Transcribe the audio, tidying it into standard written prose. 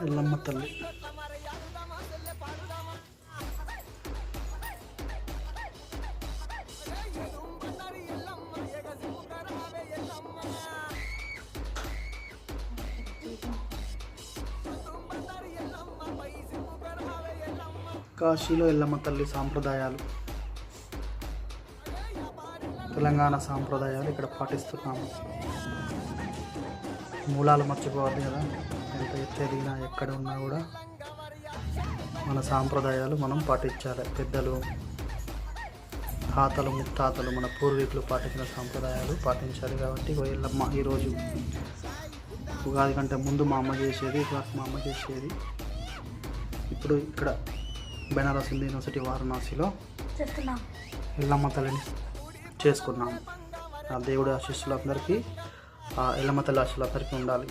ఎల్లమ్మ తల్లి. కాశీలో ఎల్లమ్మ తల్లి సాంప్రదాయాలు, తెలంగాణ సాంప్రదాయాలు ఇక్కడ పాటిస్తున్నాము. మూలాలు మర్చిపోవద్దు కదా, ఎంత ఎత్తు ఎదిగినా ఎక్కడ ఉన్నా కూడా మన సాంప్రదాయాలు మనం పాటించాలి. పెద్దలు, తాతలు, ముత్తాతలు, మన పూర్వీకులు పాటించిన సాంప్రదాయాలు పాటించాలి. కాబట్టి ఎల్లమ్మ ఈరోజు ఉగాది కంటే ముందు మా అమ్మ చేసేది, మా అమ్మ చేసేది. ఇప్పుడు ఇక్కడ బెనారస్ హిందూ యూనివర్సిటీ వారణాసిలో ఎల్లమ్మ తల్లిని చేసుకున్నాము. ఆ దేవుడి ఆశీస్సులు అందరికీ, ఆ ఎల్లమ్మ తల్లి ఆశీస్సులు అందరికీ ఉండాలి.